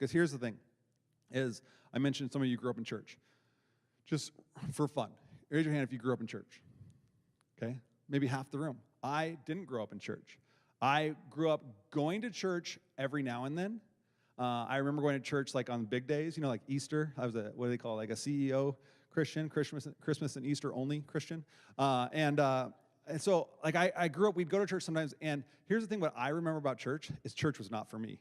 Because here's the thing, is I mentioned some of you grew up in church. Just for fun, raise your hand if you grew up in church, okay? Maybe half the room. I didn't grow up in church. I grew up going to church every now and then. I remember going to church like on big days, like Easter. I was what do they call it, like a CEO Christian, Christmas and Easter only Christian. And so, like, I grew up, we'd go to church sometimes, and here's the thing, what I remember about church is church was not for me.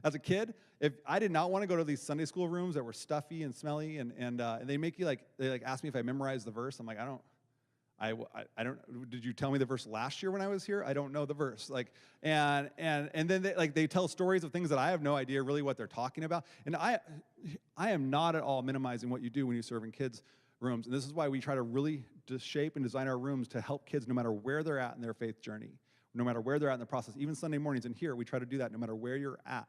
As a kid, if I did not want to go to these Sunday school rooms that were stuffy and smelly, and they make you, they ask me if I memorized the verse. I'm like, I don't, did you tell me the verse last year when I was here? I don't know the verse. And then they tell stories of things that I have no idea really what they're talking about. And I am not at all minimizing what you do when you serve in kids' rooms. And this is why we try to really shape and design our rooms to help kids no matter where they're at in their faith journey, no matter where they're at in the process. Even Sunday mornings in here, we try to do that no matter where you're at.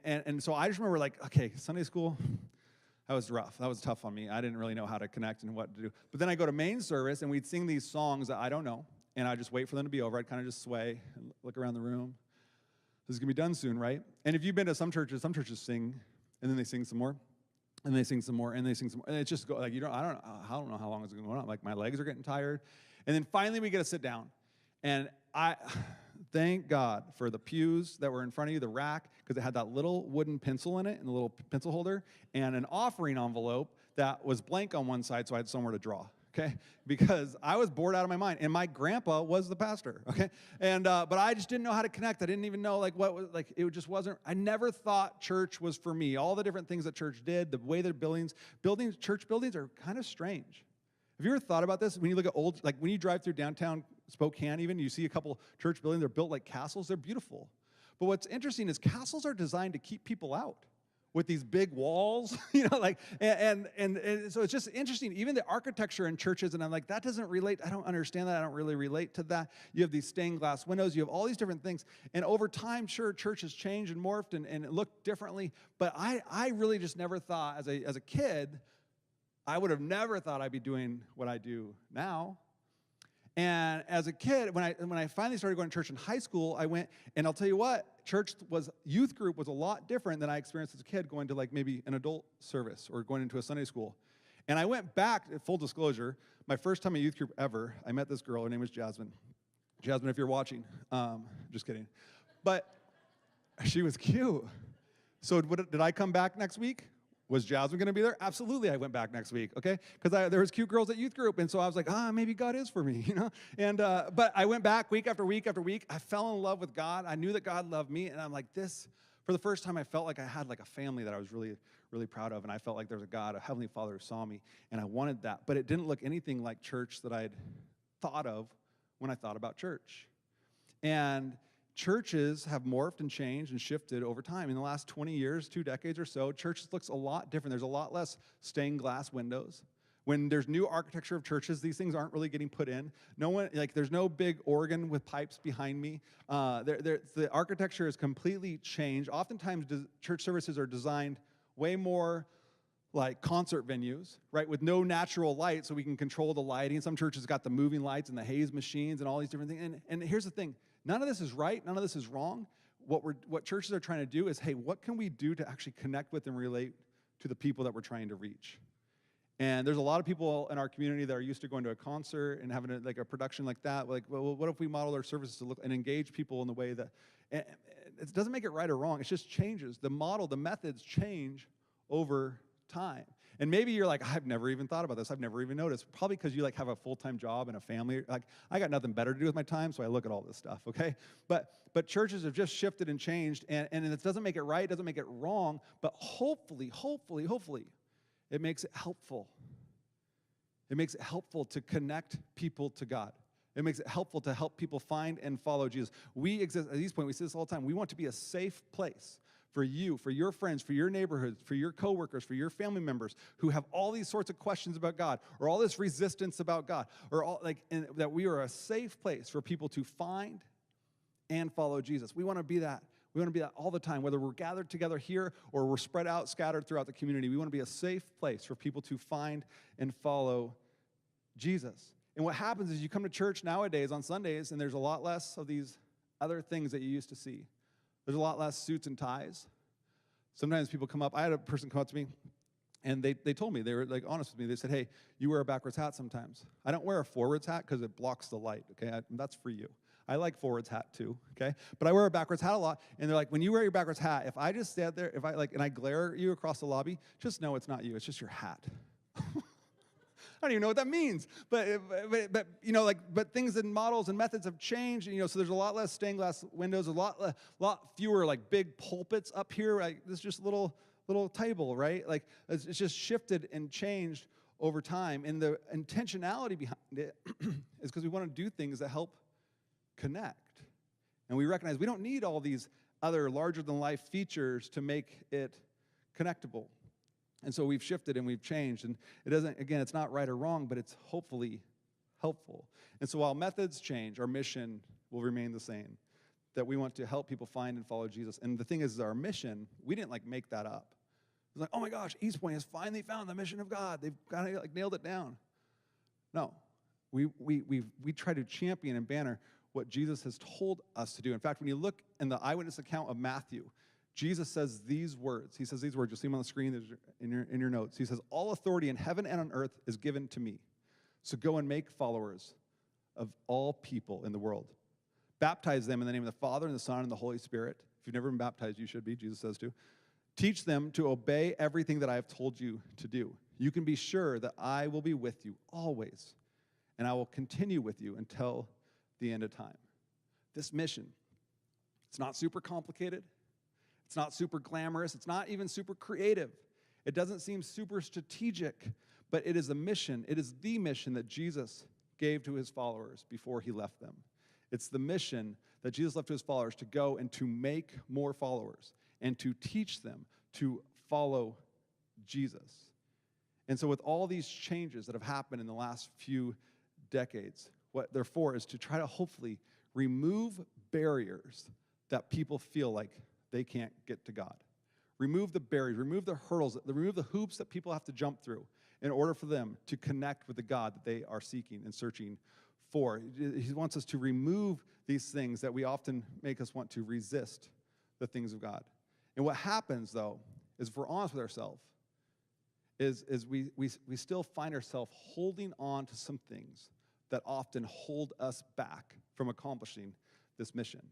And so I just remember okay, Sunday school, that was rough. That was tough on me. I didn't really know how to connect and what to do. But then I go to main service, and we'd sing these songs that I don't know, and I just wait for them to be over. I'd kind of just sway and look around the room. This is going to be done soon, right? And if you've been to some churches sing, and then they sing some more, and they sing some more, and they sing some more. And it's just I don't know how long it's going to go on. Like, my legs are getting tired. And then finally we get to sit down. And I thank God for the pews that were in front of you, the rack, because it had that little wooden pencil in it and the little pencil holder, and an offering envelope that was blank on one side so I had somewhere to draw, okay? Because I was bored out of my mind, and my grandpa was the pastor, okay? And but I just didn't know how to connect. I didn't even know what was, it just wasn't. I never thought church was for me. All the different things that church did, the way that church buildings are kind of strange. Have you ever thought about this? When you look at old, when you drive through downtown Spokane even, you see a couple church buildings, they're built like castles, they're beautiful. But what's interesting is castles are designed to keep people out with these big walls, and so it's just interesting, even the architecture in churches, and I'm like, that doesn't relate, I don't understand that, I don't really relate to that. You have these stained glass windows, you have all these different things, and over time, sure, church has changed and morphed and it looked differently, but I really just never thought, as a kid, I would have never thought I'd be doing what I do now. And as a kid, when I finally started going to church in high school, I went, and I'll tell you what, youth group was a lot different than I experienced as a kid going to maybe an adult service or going into a Sunday school. And I went back, full disclosure, my first time at youth group ever, I met this girl, her name was Jasmine. Jasmine, if you're watching, just kidding. But she was cute. So did I come back next week? Was Jasmine going to be there? Absolutely, I went back next week, okay? Because there was cute girls at youth group, and so I was like, maybe God is for me, And but I went back week after week after week. I fell in love with God. I knew that God loved me, and I'm like, this, for the first time, I felt like I had a family that I was really, really proud of, and I felt like there was a God, a Heavenly Father who saw me, and I wanted that. But it didn't look anything like church that I'd thought of when I thought about church. And churches have morphed and changed and shifted over time. In the last 20 years, 2 decades or so, churches looks a lot different. There's a lot less stained glass windows. When there's new architecture of churches, these things aren't really getting put in. No one, there's no big organ with pipes behind me. The architecture is completely changed. Oftentimes, church services are designed way more like concert venues, right, with no natural light so we can control the lighting. Some churches got the moving lights and the haze machines and all these different things. And here's the thing. None of this is right. None of this is wrong. What churches are trying to do is, hey, what can we do to actually connect with and relate to the people that we're trying to reach? And there's a lot of people in our community that are used to going to a concert and having a production like that. Well, what if we model our services to look and engage people in the way that, and it doesn't make it right or wrong. It just changes. The model, the methods change over time. And maybe you're like, I've never even thought about this. I've never even noticed. Probably because you have a full-time job and a family. I got nothing better to do with my time, so I look at all this stuff, okay? But churches have just shifted and changed, and it doesn't make it right, it doesn't make it wrong, but hopefully, it makes it helpful. It makes it helpful to connect people to God. It makes it helpful to help people find and follow Jesus. We exist, at East Point, we say this all the time, we want to be a safe place for you, for your friends, for your neighborhoods, for your coworkers, for your family members who have all these sorts of questions about God or all this resistance about God, or that we are a safe place for people to find and follow Jesus. We want to be that. We want to be that all the time, whether we're gathered together here or we're spread out, scattered throughout the community. We want to be a safe place for people to find and follow Jesus. And what happens is you come to church nowadays on Sundays, and there's a lot less of these other things that you used to see. There's a lot less suits and ties. Sometimes people come up. I had a person come up to me, and they told me, they were like honest with me. They said, hey, you wear a backwards hat sometimes. I don't wear a forwards hat because it blocks the light, okay? That's for you. I like forwards hat too, okay? But I wear a backwards hat a lot, and they're like, when you wear your backwards hat, if I just stand there, and I glare at you across the lobby, just know it's not you, it's just your hat. I don't even know what that means, but but things and models and methods have changed. So there's a lot less stained glass windows, a lot fewer like big pulpits up here. Like this is just a little table, right? Like it's just shifted and changed over time, and the intentionality behind it is because we want to do things that help connect, and we recognize we don't need all these other larger than life features to make it connectable. And so we've shifted and we've changed. And it's not right or wrong, but it's hopefully helpful. And so while methods change, our mission will remain the same, that we want to help people find and follow Jesus. And the thing is our mission, we didn't make that up. It's like, oh my gosh, East Point has finally found the mission of God. They've kind of nailed it down. No, we try to champion and banner what Jesus has told us to do. In fact, when you look in the eyewitness account of Matthew, Jesus says these words. He says these words. You'll see them on the screen. There's in your notes. He says, all authority in heaven and on earth is given to me. So go and make followers of all people in the world. Baptize them in the name of the Father and the Son and the Holy Spirit. If you've never been baptized, you should be. Jesus says to. Teach them to obey everything that I have told you to do. You can be sure that I will be with you always, and I will continue with you until the end of time. This mission, it's not super complicated. It's not super glamorous. It's not even super creative. It doesn't seem super strategic, but it is a mission. It is the mission that Jesus gave to his followers before he left them. It's the mission that Jesus left to his followers to go and to make more followers and to teach them to follow Jesus. And so with all these changes that have happened in the last few decades, what they're for is to try to hopefully remove barriers that people feel like they can't get to God. Remove the barriers, remove the hurdles, remove the hoops that people have to jump through in order for them to connect with the God that they are seeking and searching for. He wants us to remove these things that we often make us want to resist the things of God. And what happens, though, is if we're honest with ourselves, is we still find ourselves holding on to some things that often hold us back from accomplishing this mission.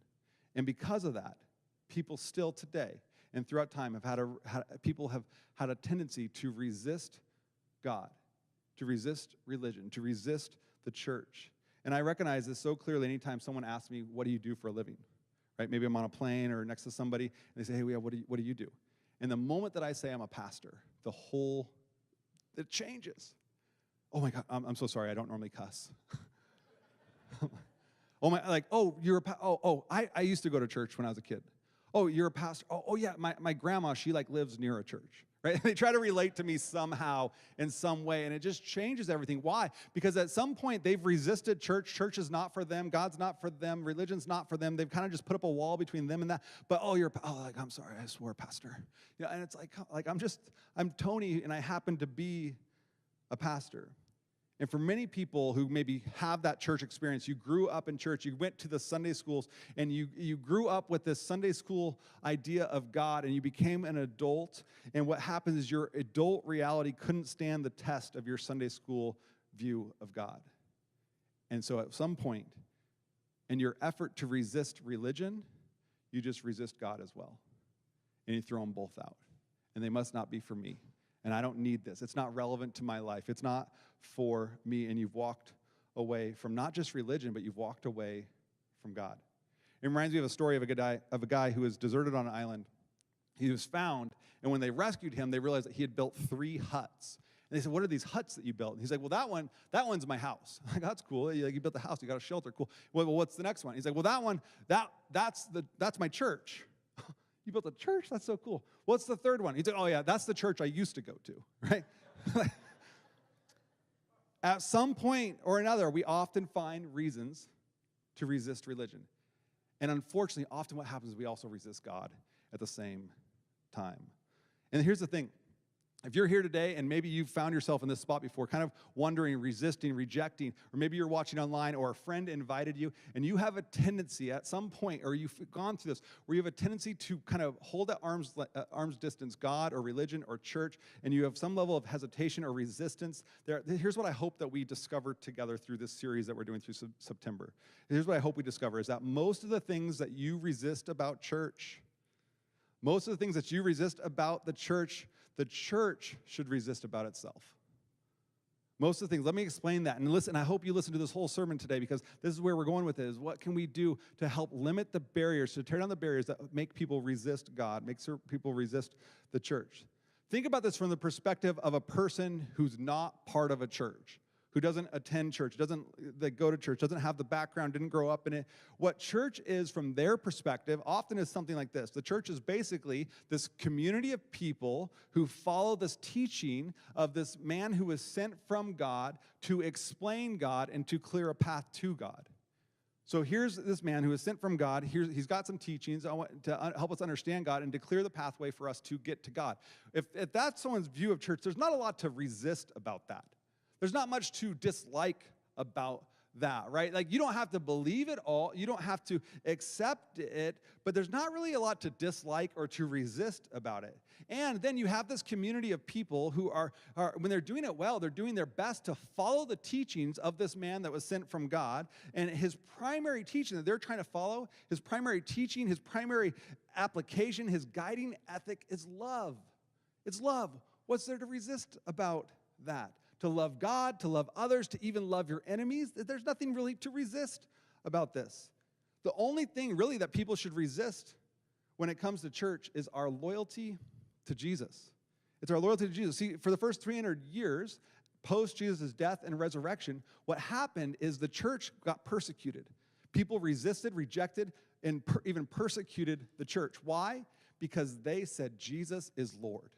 And because of that, people still today and throughout time people have had a tendency to resist God, to resist religion, to resist the church. And I recognize this so clearly anytime someone asks me, what do you do for a living? Right? Maybe I'm on a plane or next to somebody, and they say, hey, what do you do? And the moment that I say I'm a pastor, it changes. Oh my God, I'm so sorry, I don't normally cuss. I used to go to church when I was a kid. Oh, you're a pastor. Oh yeah, my grandma, she lives near a church, right? They try to relate to me somehow in some way, and it just changes everything. Why? Because at some point they've resisted church. Church is not for them. God's not for them. Religion's not for them. They've kind of just put up a wall between them and that. But I'm sorry, I swore, pastor. And it's like I'm Tony, and I happen to be a pastor. And for many people who maybe have that church experience, you grew up in church, you went to the Sunday schools, and you grew up with this Sunday school idea of God, and you became an adult, and what happens is your adult reality couldn't stand the test of your Sunday school view of God. And so at some point, in your effort to resist religion, you just resist God as well. And you throw them both out. And they must not be for me. And I don't need this. It's not relevant to my life. It's not for me. And you've walked away from not just religion, but you've walked away from God. It reminds me of a story of a guy who was deserted on an island. He was found, and when they rescued him, they realized that he had built 3 huts. And they said, what are these huts that you built? And he's like, well, that one's my house. I'm like, that's cool. You built the house. You got a shelter. Cool. Well, what's the next one? He's like, well, that one, that's my church. You built a church? That's so cool. What's the third one? He's like, oh yeah, that's the church I used to go to, right? At some point or another, we often find reasons to resist religion. And unfortunately, often what happens is we also resist God at the same time. And here's the thing. If you're here today and maybe you've found yourself in this spot before, kind of wondering, resisting, rejecting, or maybe you're watching online or a friend invited you and you have a tendency at some point, or you've gone through this, where you have a tendency to kind of hold at arm's distance God or religion or church, and you have some level of hesitation or resistance, here's what I hope that we discover together through this series that we're doing through September. Here's what I hope we discover is that most of the things that you resist about church, most of the things that you resist about the church should resist about itself. Most of the things, let me explain that. And listen, I hope you listen to this whole sermon today, because this is where we're going with it, is what can we do to help limit the barriers, to tear down the barriers that make people resist God, make people resist the church. Think about this from the perspective of a person who's not part of a church, who doesn't attend church, doesn't go to church, doesn't have the background, didn't grow up in it. What church is from their perspective often is something like this. The church is basically this community of people who follow this teaching of this man who was sent from God to explain God and to clear a path to God. So here's this man who is sent from God. He's got some teachings to help us understand God and to clear the pathway for us to get to God. If that's someone's view of church, there's not a lot to resist about that. There's not much to dislike about that, right? Like, you don't have to believe it all. You don't have to accept it, but there's not really a lot to dislike or to resist about it. And then you have this community of people who are when they're doing it well, they're doing their best to follow the teachings of this man that was sent from God. And his primary teaching that they're trying to follow, his primary teaching, his primary application, his guiding ethic is love. It's love. What's there to resist about that? To love God, to love others, to even love your enemies. There's nothing really to resist about this. The only thing really that people should resist when it comes to church is our loyalty to Jesus. It's our loyalty to Jesus. See, for the first 300 years, post Jesus' death and resurrection, what happened is the church got persecuted. People resisted, rejected, and even persecuted the church. Why? Because they said Jesus is Lord.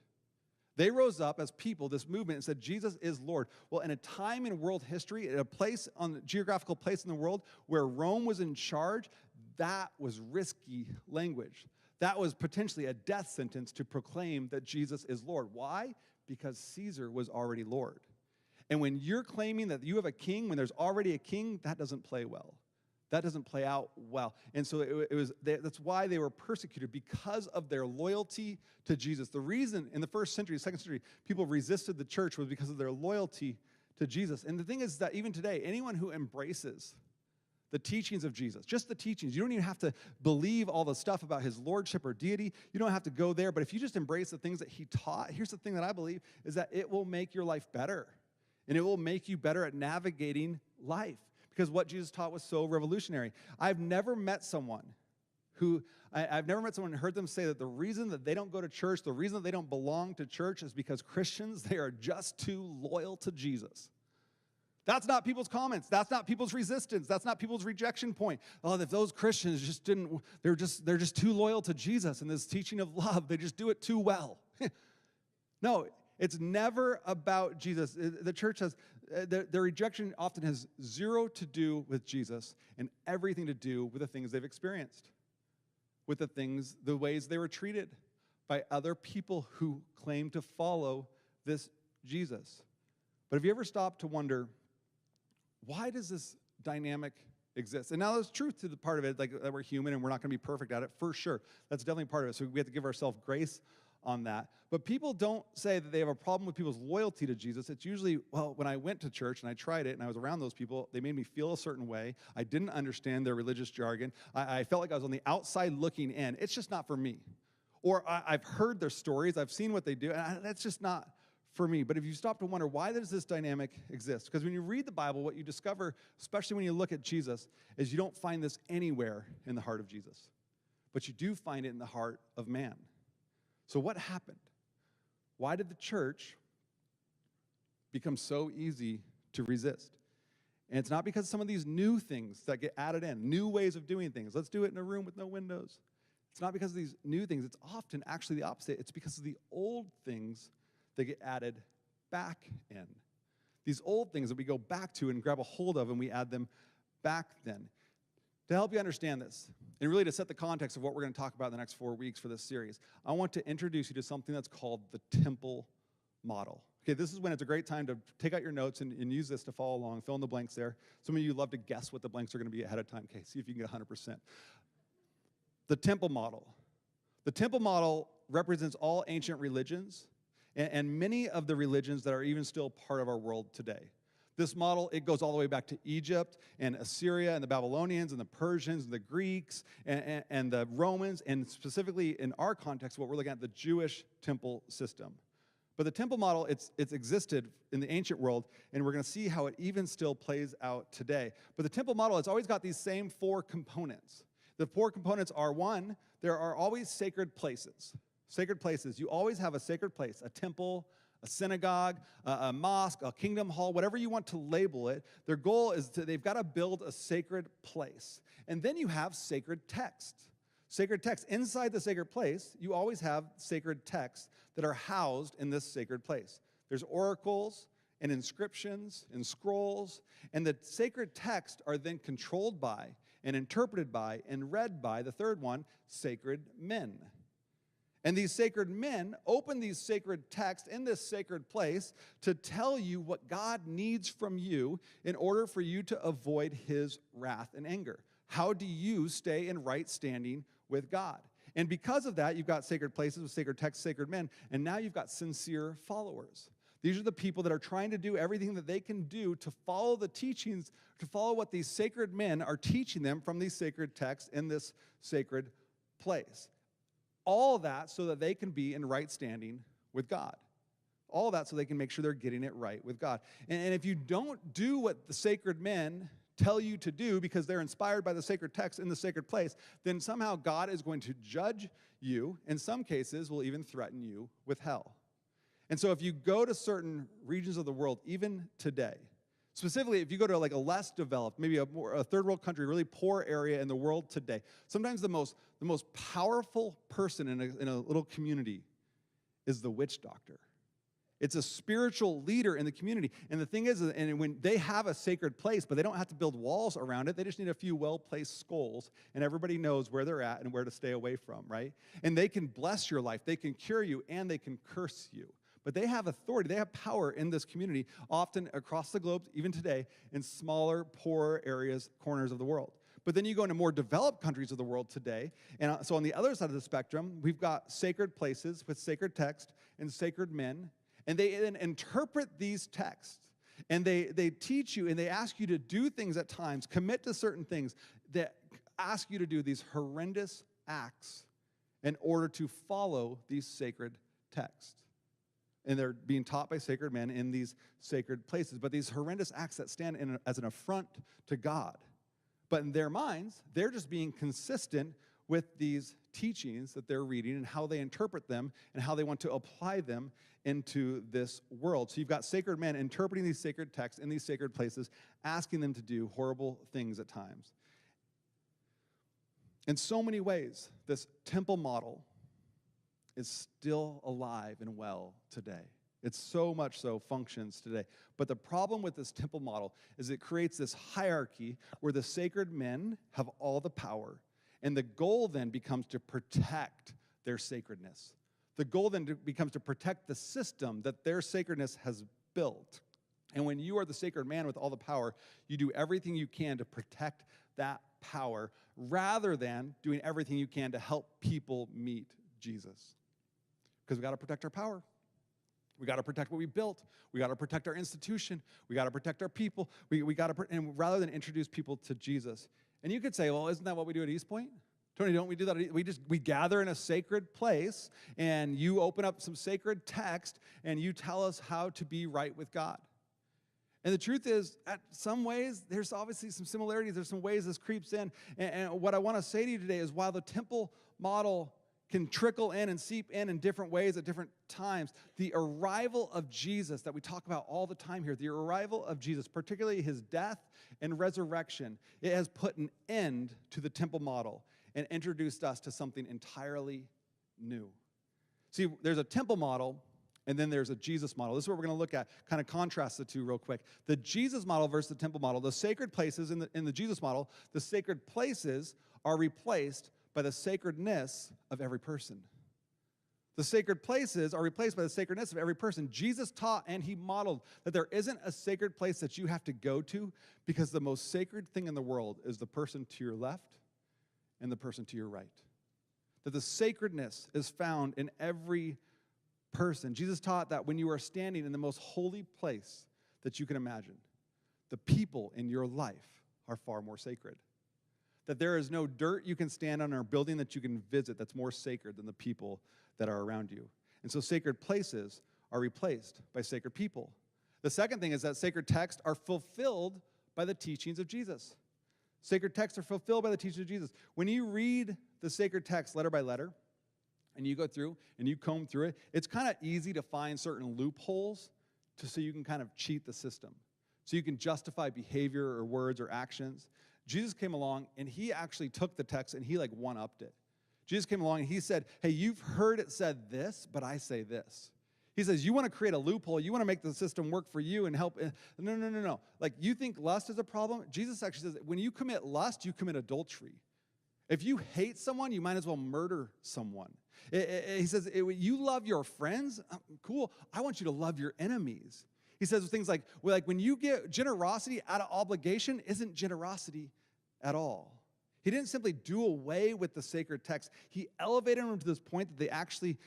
They rose up as people, this movement, and said, Jesus is Lord. Well, in a time in world history, at a geographical place in the world where Rome was in charge, that was risky language. That was potentially a death sentence to proclaim that Jesus is Lord. Why? Because Caesar was already Lord. And when you're claiming that you have a king, when there's already a king, that doesn't play well. That doesn't play out well. And so that's why they were persecuted, because of their loyalty to Jesus. The reason in the first century, second century, people resisted the church was because of their loyalty to Jesus. And the thing is that even today, anyone who embraces the teachings of Jesus, just the teachings, you don't even have to believe all the stuff about his lordship or deity. You don't have to go there. But if you just embrace the things that he taught, here's the thing that I believe, is that it will make your life better. And it will make you better at navigating life. Because what Jesus taught was so revolutionary. I've never met someone and heard them say that the reason that they don't go to church, the reason that they don't belong to church is because Christians, they are just too loyal to Jesus. That's not people's comments. That's not people's resistance. That's not people's rejection point. Oh, if those Christians just they're just too loyal to Jesus and this teaching of love. They just do it too well. No, it's never about Jesus. The church has, their rejection often has zero to do with Jesus and everything to do with the things they've experienced, with the ways they were treated by other people who claim to follow this Jesus. But have you ever stopped to wonder, why does this dynamic exist? And now there's truth to the part of it, like that we're human and we're not going to be perfect at it, for sure. That's definitely part of it. So we have to give ourselves grace on that. But people don't say that they have a problem with people's loyalty to Jesus. It's usually, well, when I went to church and I tried it and I was around those people, they made me feel a certain way. I didn't understand their religious jargon. I felt like I was on the outside looking in. It's just not for me. Or I've heard their stories. I've seen what they do. And that's just not for me. But if you stop to wonder, why does this dynamic exist? Because when you read the Bible, what you discover, especially when you look at Jesus, is you don't find this anywhere in the heart of Jesus. But you do find it in the heart of man. So what happened? Why did the church become so easy to resist? And it's not because some of these new things that get added in, new ways of doing things. Let's do it in a room with no windows. It's not because of these new things. It's often actually the opposite. It's because of the old things that get added back in. These old things that we go back to and grab a hold of and we add them back then. To help you understand this, and really to set the context of what we're going to talk about in the next 4 weeks for this series, I want to introduce you to something that's called the temple model. Okay, this is when it's a great time to take out your notes and use this to follow along, fill in the blanks there. Some of you love to guess what the blanks are going to be ahead of time. Okay, see if you can get 100%. The temple model. The temple model represents all ancient religions and many of the religions that are even still part of our world today. This model, it goes all the way back to Egypt and Assyria and the Babylonians and the Persians and the Greeks and the Romans, and specifically in our context, what we're looking at, the Jewish temple system. But the temple model, it's existed in the ancient world, and we're going to see how it even still plays out today. But the temple model has always got these same 4 components. The 4 components are, 1, there are always sacred places. Sacred places. You always have a sacred place, a temple, a synagogue, a mosque, a kingdom hall, whatever you want to label it. Their goal is they've got to build a sacred place. And then you have sacred text. Sacred text. Inside the sacred place, you always have sacred texts that are housed in this sacred place. There's oracles and inscriptions and scrolls, and the sacred texts are then controlled by and interpreted by and read by, the third one, sacred men. And these sacred men open these sacred texts in this sacred place to tell you what God needs from you in order for you to avoid his wrath and anger. How do you stay in right standing with God? And because of that, you've got sacred places with sacred texts, sacred men, and now you've got sincere followers. These are the people that are trying to do everything that they can do to follow the teachings, to follow what these sacred men are teaching them from these sacred texts in this sacred place. All that so that they can be in right standing with God. All that so they can make sure they're getting it right with God. And if you don't do what the sacred men tell you to do because they're inspired by the sacred text in the sacred place, then somehow God is going to judge you. In some cases, will even threaten you with hell. And so if you go to certain regions of the world, even today, specifically if you go to like a less developed, maybe a third world country, really poor area in the world today, sometimes the most powerful person in a little community is the witch doctor. It's a spiritual leader in the community. And the thing is, and when they have a sacred place, but they don't have to build walls around it, they just need a few well-placed skulls, and everybody knows where they're at and where to stay away from, right? And they can bless your life, they can cure you, and they can curse you. But they have authority, they have power in this community, often across the globe, even today, in smaller, poorer areas, corners of the world. But then you go into more developed countries of the world today, and so on the other side of the spectrum, we've got sacred places with sacred text and sacred men, and they then interpret these texts, and they teach you, and they ask you to do things at times, commit to certain things that ask you to do these horrendous acts in order to follow these sacred texts. And they're being taught by sacred men in these sacred places. But these horrendous acts that stand as an affront to God. But in their minds, they're just being consistent with these teachings that they're reading and how they interpret them and how they want to apply them into this world. So you've got sacred men interpreting these sacred texts in these sacred places, asking them to do horrible things at times. In so many ways, this temple model is still alive and well today. It so much so functions today. But the problem with this temple model is it creates this hierarchy where the sacred men have all the power, and the goal then becomes to protect their sacredness. The goal then becomes to protect the system that their sacredness has built. And when you are the sacred man with all the power, you do everything you can to protect that power rather than doing everything you can to help people meet Jesus. Because we got to protect our power. We got to protect what we built. We got to protect our institution. We got to protect our people. We got to, and rather than introduce people to Jesus. And you could say, well, isn't that what we do at East Point? Tony, don't we do that? We gather in a sacred place, and you open up some sacred text, and you tell us how to be right with God. And the truth is, at some ways, there's obviously some similarities. There's some ways this creeps in. And what I want to say to you today is while the temple model can trickle in and seep in different ways at different times, the arrival of Jesus that we talk about all the time here, the arrival of Jesus, particularly his death and resurrection, it has put an end to the temple model and introduced us to something entirely new. See, there's a temple model, and then there's a Jesus model. This is what we're going to look at, kind of contrast the two real quick. The Jesus model versus the temple model. The sacred places in the Jesus model, the sacred places are replaced by the sacredness of every person. The sacred places are replaced by the sacredness of every person. Jesus taught and he modeled that there isn't a sacred place that you have to go to, because the most sacred thing in the world is the person to your left and the person to your right. That the sacredness is found in every person. Jesus taught that when you are standing in the most holy place that you can imagine, the people in your life are far more sacred. That there is no dirt you can stand on or building that you can visit that's more sacred than the people that are around you. And so sacred places are replaced by sacred people. The second thing is that sacred texts are fulfilled by the teachings of Jesus. Sacred texts are fulfilled by the teachings of Jesus. When you read the sacred text letter by letter, and you go through and you comb through it, it's kind of easy to find certain loopholes so you can kind of cheat the system. So you can justify behavior or words or actions. Jesus came along and he actually took the text and he like one-upped it. Jesus came along and he said, hey, you've heard it said this, but I say this. He says, you want to create a loophole, you want to make the system work for you and help. No. Like, you think lust is a problem? Jesus actually says, when you commit lust, you commit adultery. If you hate someone, you might as well murder someone. He says, you love your friends? Cool. I want you to love your enemies. He says things like, when you get generosity out of obligation isn't generosity at all. He didn't simply do away with the sacred text. He elevated them to this point that they actually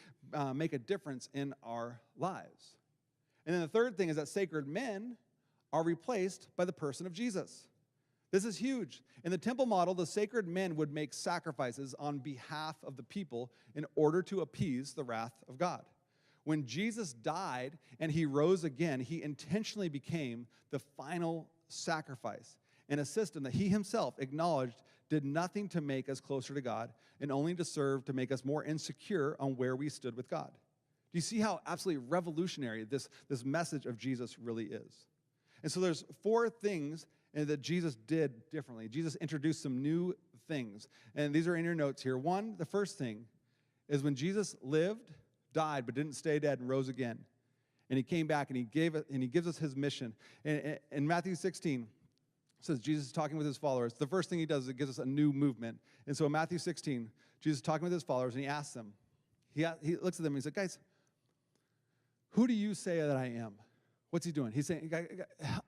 make a difference in our lives. And then the third thing is that sacred men are replaced by the person of Jesus. This is huge. In the temple model, the sacred men would make sacrifices on behalf of the people in order to appease the wrath of God. When Jesus died and he rose again, he intentionally became the final sacrifice in a system that he himself acknowledged did nothing to make us closer to God and only to serve to make us more insecure on where we stood with God. Do you see how absolutely revolutionary this message of Jesus really is? And so there's 4 things that Jesus did differently. Jesus introduced some new things, and these are in your notes here. One, the first thing is when Jesus lived, died, but didn't stay dead and rose again, and he came back and he gives us his mission. And in Matthew 16, it says Jesus is talking with his followers. The first thing he does is it gives us a new movement. And so in Matthew 16, Jesus is talking with his followers, and he asks them, he looks at them and he's like, guys, who do you say that I am? What's he doing? He's saying,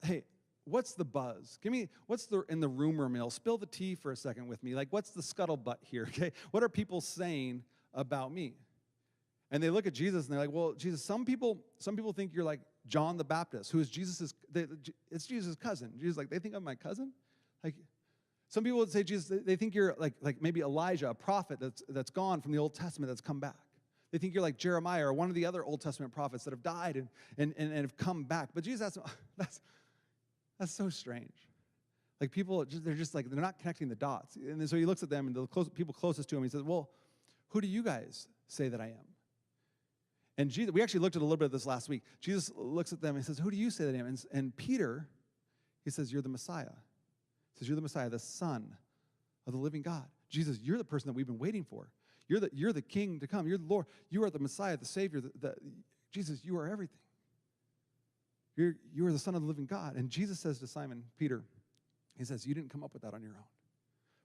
hey, what's the buzz? What's in the rumor mill? Spill the tea for a second with me. Like, what's the scuttlebutt here, okay? What are people saying about me? And they look at Jesus and they're like, well, Jesus, some people think you're like John the Baptist, who is it's Jesus' cousin. Jesus, like, they think I'm my cousin? Like, some people would say, Jesus, they think you're like maybe Elijah, a prophet that's gone from the Old Testament that's come back. They think you're like Jeremiah or one of the other Old Testament prophets that have died and have come back. But Jesus asks, that's so strange. Like, they're not connecting the dots. And then so he looks at them and the people closest to him, he says, well, who do you guys say that I am? And Jesus, we actually looked at a little bit of this last week. Jesus looks at them and says, who do you say that I am? And Peter, he says, you're the Messiah. He says, you're the Messiah, the Son of the living God. Jesus, you're the person that we've been waiting for. You're the King to come. You're the Lord. You are the Messiah, the Savior. Jesus, you are everything. You are the Son of the living God. And Jesus says to Simon Peter, he says, you didn't come up with that on your own,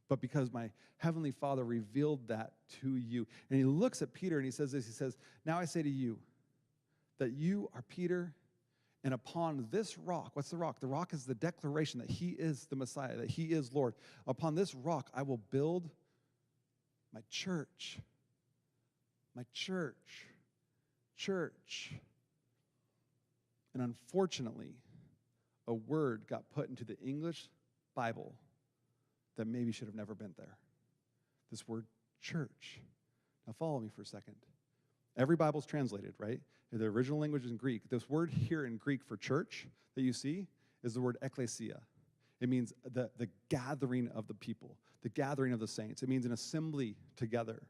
but because my heavenly Father revealed that to you. And he looks at Peter and he says this, he says, now I say to you that you are Peter, and upon this rock, what's the rock? The rock is the declaration that he is the Messiah, that he is Lord. Upon this rock I will build my church. My church. Church. And unfortunately, a word got put into the English Bible that maybe should have never been there. This word, church. Now follow me for a second. Every Bible's translated, right? The original language is in Greek. This word here in Greek for church that you see is the word ekklesia. It means the gathering of the people, the gathering of the saints. It means an assembly together.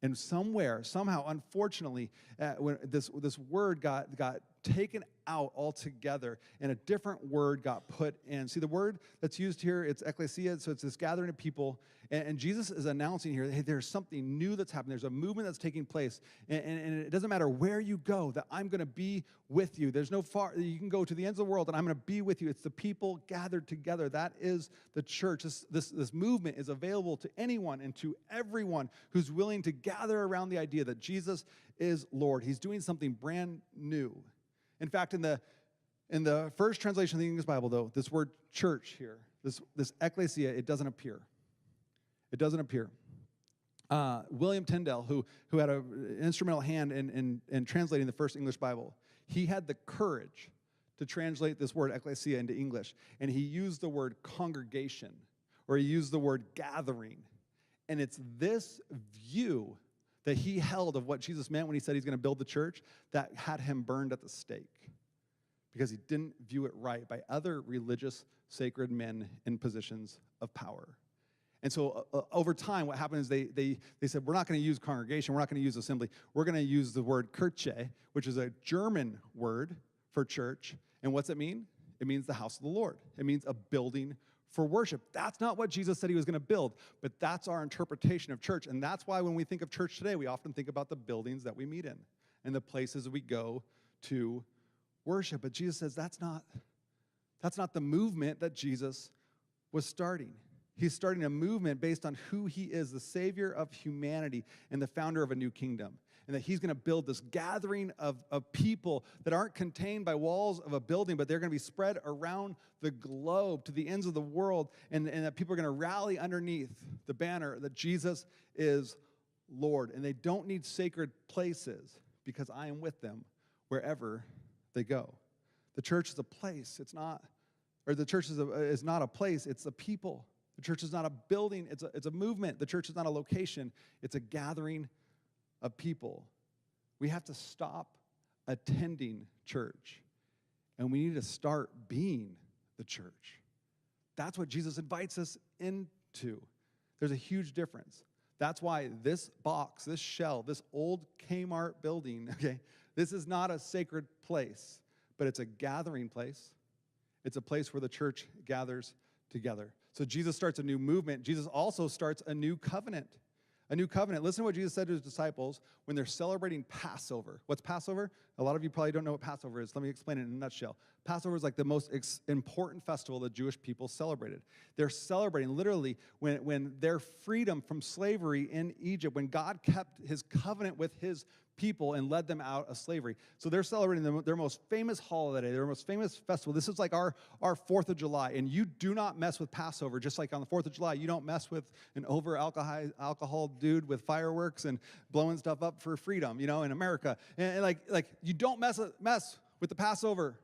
And somehow, unfortunately, when this word got taken out altogether, and a different word got put in. See, the word that's used here, it's ecclesia, so it's this gathering of people. And Jesus is announcing here, hey, there's something new that's happening. There's a movement that's taking place. And it doesn't matter where you go, that I'm going to be with you. There's no far, you can go to the ends of the world, and I'm going to be with you. It's the people gathered together. That is the church. This movement is available to anyone and to everyone who's willing to gather around the idea that Jesus is Lord. He's doing something brand new. In fact, in the first translation of the English Bible, though, this word church here, this ecclesia, it doesn't appear. It doesn't appear. William Tyndale, who had an instrumental hand in translating the first English Bible, he had the courage to translate this word ecclesia into English, and he used the word congregation, or he used the word gathering. And it's this view that he held of what Jesus meant when he said he's going to build the church that had him burned at the stake, because he didn't view it right by other religious sacred men in positions of power. And so over time, what happened is they said, we're not going to use congregation, we're not going to use assembly, we're going to use the word Kirche, which is a German word for church. And what's it mean? It means the house of the Lord. It means a building for worship. That's not what Jesus said he was going to build, but that's our interpretation of church. And that's why when we think of church today, we often think about the buildings that we meet in and the places we go to worship. But Jesus says that's not the movement that Jesus was starting. He's starting a movement based on who he is, the Savior of humanity and the founder of a new kingdom. And that he's going to build this gathering of people that aren't contained by walls of a building, but they're going to be spread around the globe to the ends of the world, and that people are going to rally underneath the banner that Jesus is Lord. And they don't need sacred places, because I am with them wherever they go. The church is a place. The church is not a place, it's a people. The church is not a building, it's a movement. The church is not a location, it's a gathering of people. We have to stop attending church, and we need to start being the church. That's what Jesus invites us into. There's a huge difference. That's why this box, this shell, this old Kmart building, okay, this is not a sacred place, but it's a gathering place. It's a place where the church gathers together. So Jesus starts a new movement. Jesus also starts a new covenant. A new covenant. Listen to what Jesus said to his disciples when they're celebrating Passover. What's Passover? A lot of you probably don't know what Passover is. Let me explain it in a nutshell. Passover is like the most important festival the Jewish people celebrated. They're celebrating literally when their freedom from slavery in Egypt, when God kept his covenant with his people and led them out of slavery. So they're celebrating their most famous holiday, their most famous festival. This is like our 4th of July, and you do not mess with Passover. Just like on the 4th of July, you don't mess with an over-alcohol dude with fireworks and blowing stuff up for freedom, in America. And like you don't mess with the Passover.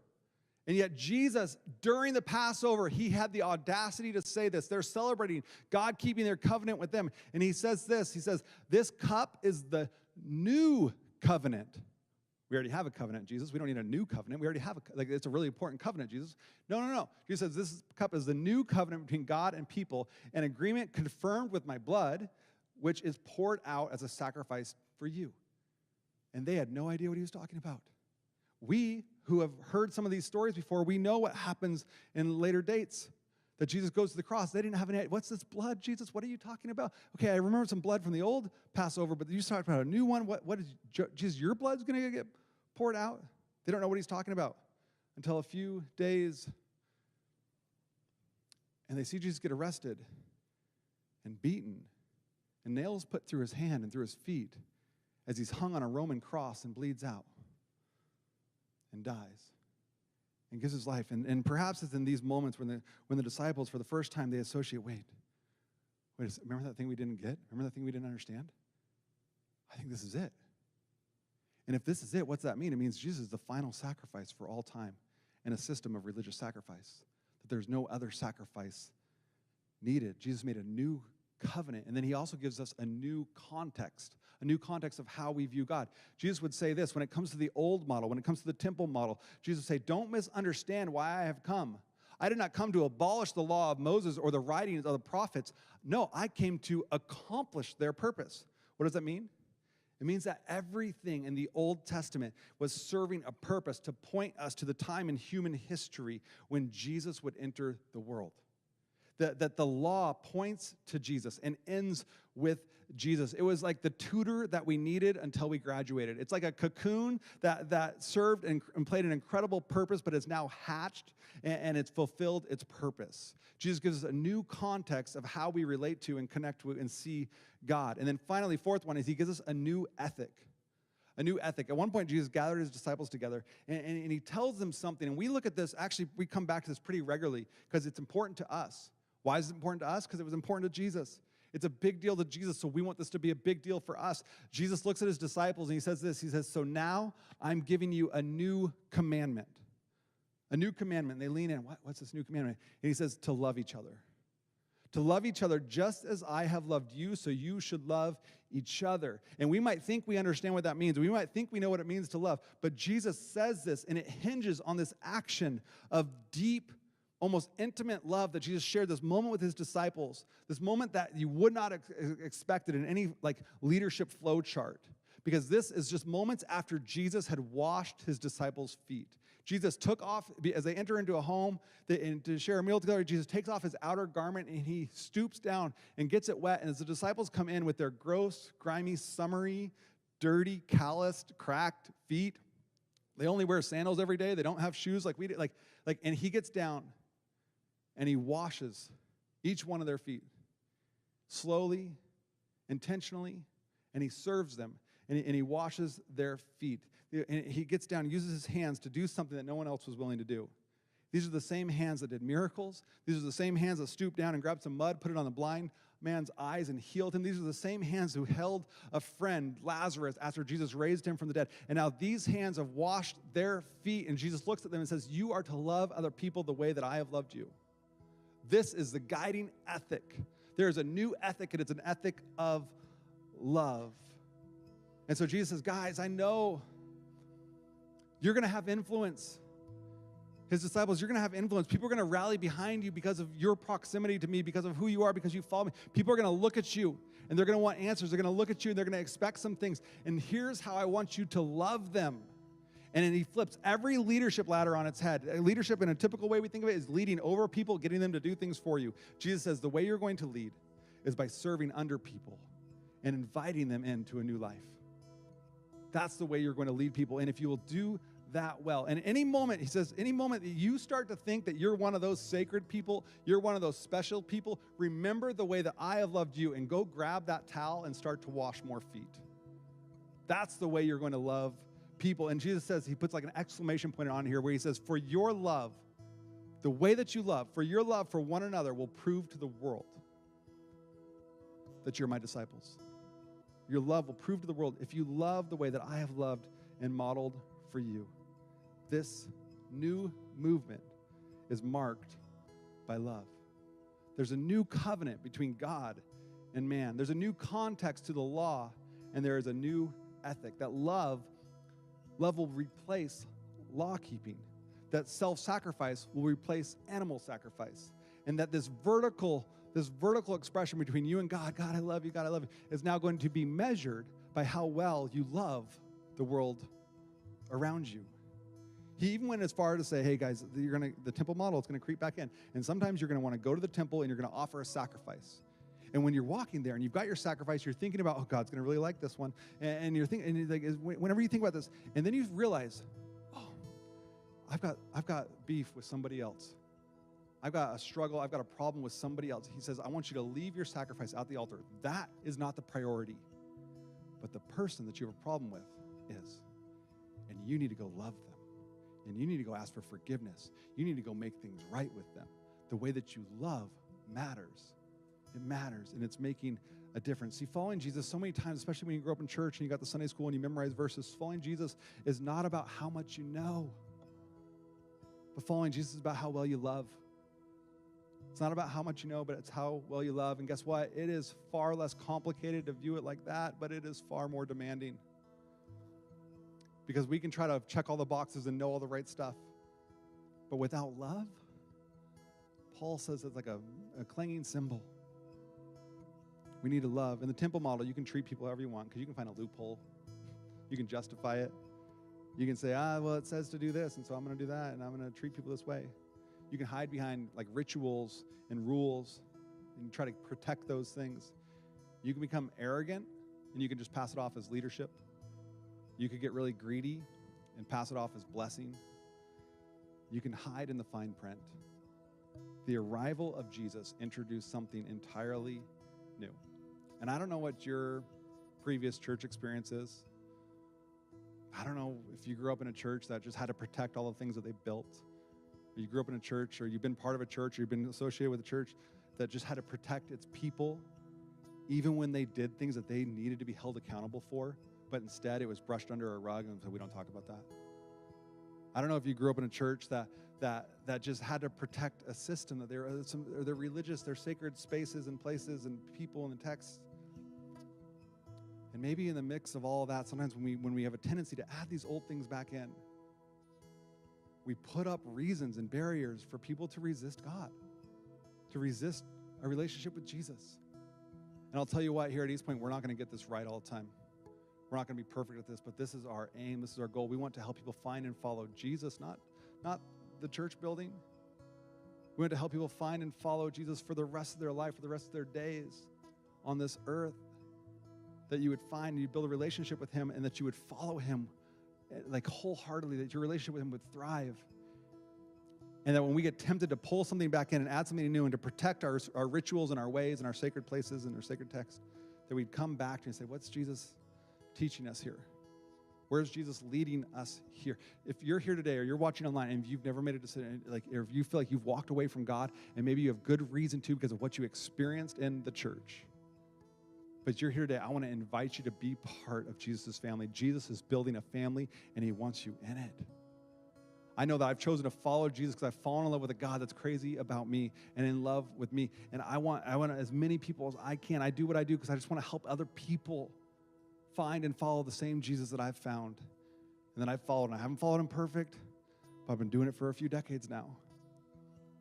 And yet Jesus, during the Passover, he had the audacity to say this. They're celebrating God keeping their covenant with them. And he says this. He says, this cup is the new covenant. We already have a covenant, Jesus. We don't need a new covenant. We already have it's a really important covenant, Jesus. No. Jesus says this cup is the new covenant between God and people, an agreement confirmed with my blood, which is poured out as a sacrifice for you. And they had no idea what he was talking about. We who have heard some of these stories before, we know what happens in later dates. That Jesus goes to the cross. They didn't have any idea. What's this blood, Jesus? What are you talking about? Okay, I remember some blood from the old Passover, but you talked about a new one. What is, Jesus, your blood's going to get poured out? They don't know what he's talking about until a few days. And they see Jesus get arrested and beaten and nails put through his hand and through his feet as he's hung on a Roman cross and bleeds out and dies and gives his life. And perhaps it's in these moments when the disciples, for the first time, they associate, wait, remember that thing we didn't get? Remember that thing we didn't understand? I think this is it. And if this is it, what's that mean? It means Jesus is the final sacrifice for all time in a system of religious sacrifice, that there's no other sacrifice needed. Jesus made a new covenant, and then he also gives us a new context of how we view God. Jesus would say this, when it comes to the old model, when it comes to the temple model, Jesus would say, don't misunderstand why I have come. I did not come to abolish the law of Moses or the writings of the prophets. No, I came to accomplish their purpose. What does that mean? It means that everything in the Old Testament was serving a purpose to point us to the time in human history when Jesus would enter the world. That the law points to Jesus and ends with Jesus. It was like the tutor that we needed until we graduated. It's like a cocoon that served and played an incredible purpose, but is now hatched and it's fulfilled its purpose. Jesus gives us a new context of how we relate to and connect with and see God. And then finally, fourth one is he gives us a new ethic. A new ethic. At one point, Jesus gathered his disciples together, and he tells them something. And we look at this, actually, we come back to this pretty regularly because it's important to us. Why is it important to us? Because it was important to Jesus. It's a big deal to Jesus, so we want this to be a big deal for us. Jesus looks at his disciples, and he says this. He says, so now I'm giving you a new commandment. A new commandment. And they lean in. What's this new commandment? And he says, to love each other. To love each other just as I have loved you, so you should love each other. And we might think we understand what that means. We might think we know what it means to love. But Jesus says this, and it hinges on this action of deep, almost intimate love that Jesus shared, this moment with his disciples, this moment that you would not expect it in any leadership flow chart. Because this is just moments after Jesus had washed his disciples' feet. Jesus took off, as they enter into a home and to share a meal together, Jesus takes off his outer garment and he stoops down and gets it wet. And as the disciples come in with their gross, grimy, summery, dirty, calloused, cracked feet, they only wear sandals every day. They don't have shoes like we do. And he gets down and he washes each one of their feet slowly, intentionally, and he serves them. And he washes their feet. And he gets down and uses his hands to do something that no one else was willing to do. These are the same hands that did miracles. These are the same hands that stooped down and grabbed some mud, put it on the blind man's eyes, and healed him. These are the same hands who held a friend, Lazarus, after Jesus raised him from the dead. And now these hands have washed their feet, and Jesus looks at them and says, you are to love other people the way that I have loved you. This is the guiding ethic. There is a new ethic, and it's an ethic of love. And so Jesus says, guys, I know you're going to have influence. His disciples, you're going to have influence. People are going to rally behind you because of your proximity to me, because of who you are, because you follow me. People are going to look at you, and they're going to want answers. They're going to look at you, and they're going to expect some things. And here's how I want you to love them. And then he flips every leadership ladder on its head. Leadership, in a typical way we think of it, is leading over people, getting them to do things for you. Jesus says the way you're going to lead is by serving under people and inviting them into a new life. That's the way you're going to lead people. And if you will do that well, and any moment, he says, any moment that you start to think that you're one of those sacred people, you're one of those special people, remember the way that I have loved you and go grab that towel and start to wash more feet. That's the way you're going to love people. And Jesus says, he puts like an exclamation point on here where he says, for your love, the way that you love, for your love for one another will prove to the world that you're my disciples. Your love will prove to the world if you love the way that I have loved and modeled for you. This new movement is marked by love. There's a new covenant between God and man. There's a new context to the law, and there is a new ethic. That love will replace law keeping. That self-sacrifice will replace animal sacrifice. And that this vertical expression between you and God, God, I love you, God, I love you, is now going to be measured by how well you love the world around you. He even went as far to say, hey guys, the temple model is going to creep back in. And sometimes you're going to want to go to the temple and you're going to offer a sacrifice. And when you're walking there and you've got your sacrifice, you're thinking about, oh, God's going to really like this one. And you're thinking, and you're like, whenever you think about this, and then you realize, oh, I've got beef with somebody else. I've got a struggle, I've got a problem with somebody else. He says, I want you to leave your sacrifice at the altar. That is not the priority. But the person that you have a problem with is. And you need to go love them. And you need to go ask for forgiveness. You need to go make things right with them. The way that you love matters. It matters, and it's making a difference. See, following Jesus so many times, especially when you grow up in church and you got the Sunday school and you memorize verses, following Jesus is not about how much you know. But following Jesus is about how well you love. It's not about how much you know, but it's how well you love. And guess what? It is far less complicated to view it like that, but it is far more demanding. Because we can try to check all the boxes and know all the right stuff. But without love, Paul says it's like a clanging cymbal. We need to love. In the temple model, you can treat people however you want because you can find a loophole. You can justify it. You can say, well, it says to do this, and so I'm going to do that, and I'm going to treat people this way. You can hide behind like rituals and rules and try to protect those things. You can become arrogant, and you can just pass it off as leadership. You could get really greedy and pass it off as blessing. You can hide in the fine print. The arrival of Jesus introduced something entirely new. And I don't know what your previous church experience is. I don't know if you grew up in a church that just had to protect all the things that they built. Or you grew up in a church, or you've been part of a church, or you've been associated with a church that just had to protect its people, even when they did things that they needed to be held accountable for, but instead it was brushed under a rug and so we don't talk about that. I don't know if you grew up in a church that just had to protect a system, that they're religious, they're sacred spaces and places and people and the texts. And maybe in the mix of all of that, sometimes when we have a tendency to add these old things back in, we put up reasons and barriers for people to resist God, to resist a relationship with Jesus. And I'll tell you what, here at East Point, we're not going to get this right all the time. We're not going to be perfect at this, but this is our aim. This is our goal. We want to help people find and follow Jesus, not the church building. We want to help people find and follow Jesus for the rest of their life, for the rest of their days on this earth. That you would find, you build a relationship with him, and that you would follow him like wholeheartedly, that your relationship with him would thrive. And that when we get tempted to pull something back in and add something new and to protect our rituals and our ways and our sacred places and our sacred text, that we'd come back to and say, what's Jesus teaching us here? Where's Jesus leading us here? If you're here today or you're watching online and you've never made a decision, or if you feel like you've walked away from God and maybe you have good reason to because of what you experienced in the church, but you're here today, I want to invite you to be part of Jesus' family. Jesus is building a family, and he wants you in it. I know that I've chosen to follow Jesus because I've fallen in love with a God that's crazy about me and in love with me. And I want as many people as I can. I do what I do because I just want to help other people find and follow the same Jesus that I've found and that I've followed. And I haven't followed him perfect, but I've been doing it for a few decades now.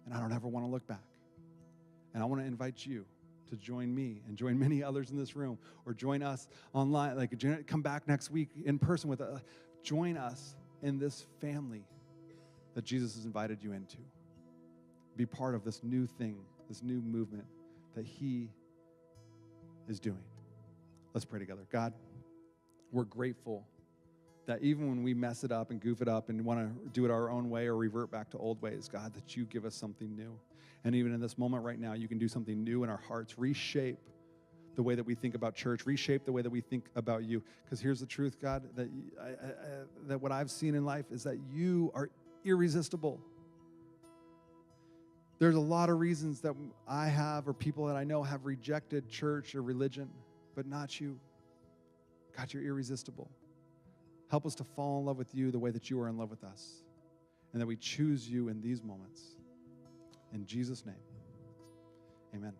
And I don't ever want to look back. And I want to invite you to join me and join many others in this room, or join us online. Like, come back next week in person with us. Join us in this family that Jesus has invited you into. Be part of this new thing, this new movement that he is doing. Let's pray together. God, we're grateful that even when we mess it up and goof it up and want to do it our own way or revert back to old ways, God, that you give us something new. And even in this moment right now, you can do something new in our hearts, reshape the way that we think about church, reshape the way that we think about you. Because here's the truth, God, that what I've seen in life is that you are irresistible. There's a lot of reasons that I have, or people that I know have, rejected church or religion, but not you. God, you're irresistible. Help us to fall in love with you the way that you are in love with us, and that we choose you in these moments. In Jesus' name, amen.